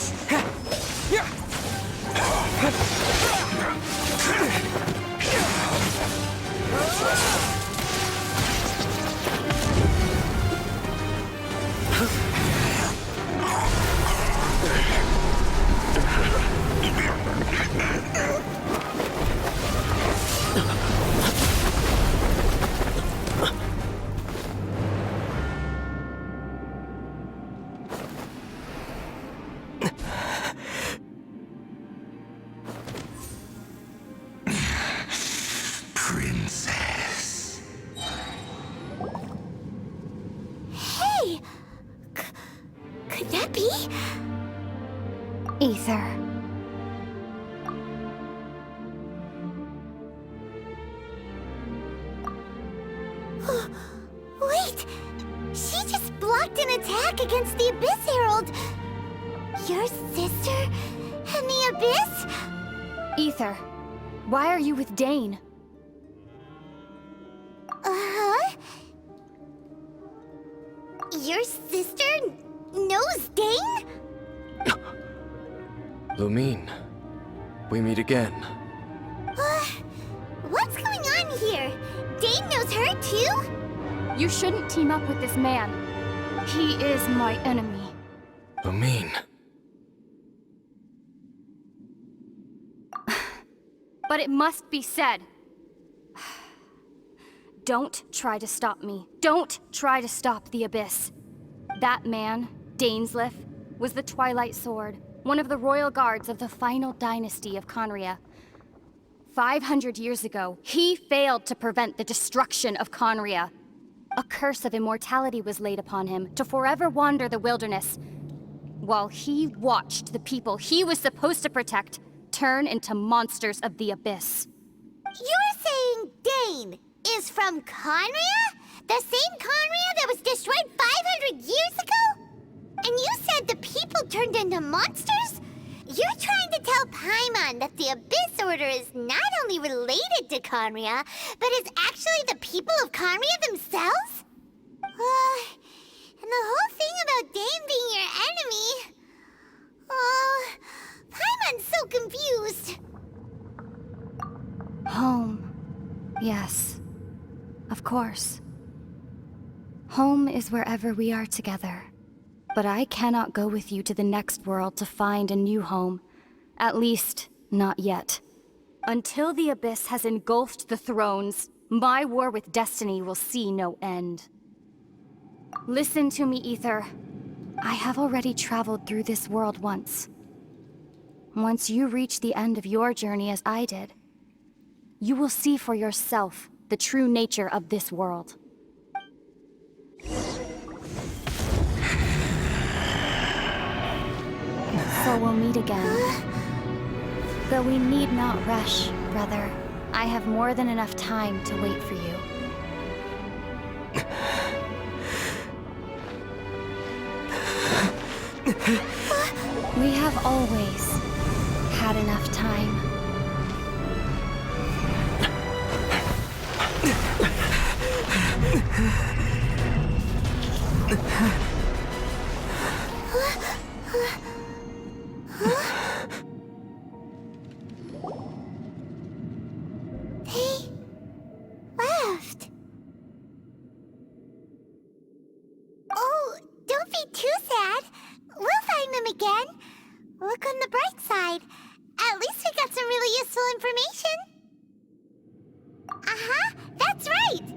Princess. Hey! Could that be? Ether. Wait! She just blocked an attack against the Abyss Herald! Your sister and the Abyss? Ether, why are you with Dane? Uh-huh? Your sister knows Dane? Lumine, we meet again. What's going on here? Dane knows her too? You shouldn't team up with this man. He is my enemy. Lumine. But it must be said. Don't try to stop me. Don't try to stop the Abyss. That man, Dainsleif, was the Twilight Sword, one of the royal guards of the final dynasty of Conria. 500 years ago, he failed to prevent the destruction of Conria. A curse of immortality was laid upon him to forever wander the wilderness, while he watched the people he was supposed to protect turn into monsters of the Abyss. You're saying Dane is from Conria? The same Conria that was destroyed 500 years ago? And you said the people turned into monsters? You're trying to tell Paimon that the Abyss Order is not only related to Conria, but is actually the people of Conria themselves? And the whole thing about Dane being your enemy... Paimon's so confused. Home. Yes. Of course. Home is wherever we are together. But I cannot go with you to the next world to find a new home. At least, not yet. Until the Abyss has engulfed the thrones, my war with destiny will see no end. Listen to me, Ether. I have already traveled through this world once. Once you reach the end of your journey as I did, you will see for yourself the true nature of this world. So we'll meet again. Though we need not rush, brother. I have more than enough time to wait for you. We have always had enough time. They left. Oh, don't be too sad. We'll find them again. Look on the bright side. At least we got some really useful information. Uh-huh, that's right.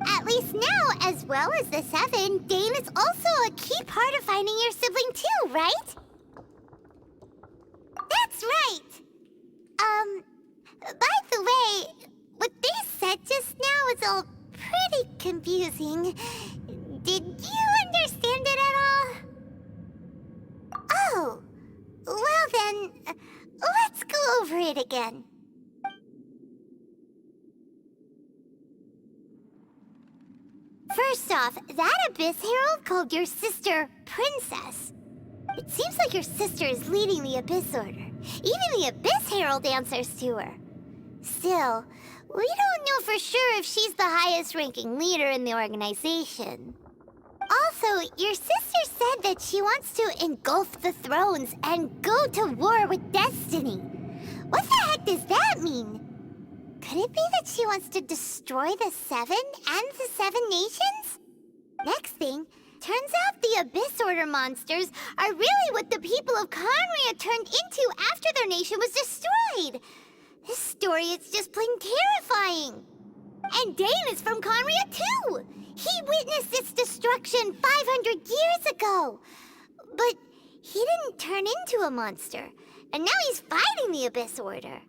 At least now, as well as the Seven, Dane is also a key part of finding your sibling too, right? That's right. By the way, what they said just now is all pretty confusing. Did you understand it at all? Oh, well then, let's go over it again. First off, that Abyss Herald called your sister Princess. It seems like your sister is leading the Abyss Order. Even the Abyss Herald answers to her. Still, we don't know for sure if she's the highest-ranking leader in the organization. Also, your sister said that she wants to engulf the thrones and go to war with Destiny. What the heck does that mean? Could it be that she wants to destroy the Seven and the Seven Nations? Next thing, turns out the Abyss Order monsters are really what the people of Conria turned into after their nation was destroyed. This story is just plain terrifying. And Dane is from Conria too. He witnessed its destruction 500 years ago. But he didn't turn into a monster. And now he's fighting the Abyss Order.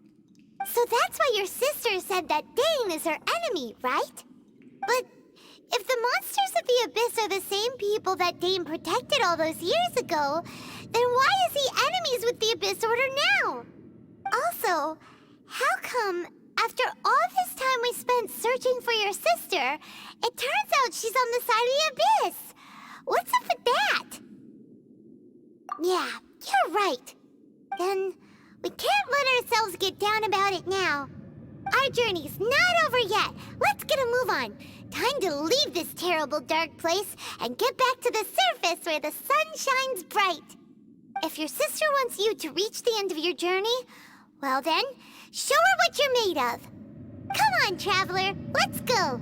So that's why your sister said that Dane is her enemy, right? But if the monsters of the Abyss are the same people that Dane protected all those years ago, then why is he enemies with the Abyss Order now? Also, how come after all this time we spent searching for your sister, it turns out she's on the side of the Abyss? What's up with that? Yeah, you're right. Then we can't let ourselves get down about it now. Our journey's not over yet. Let's get a move on. Time to leave this terrible dark place and get back to the surface where the sun shines bright. If your sister wants you to reach the end of your journey, well then, show her what you're made of. Come on, traveler, let's go.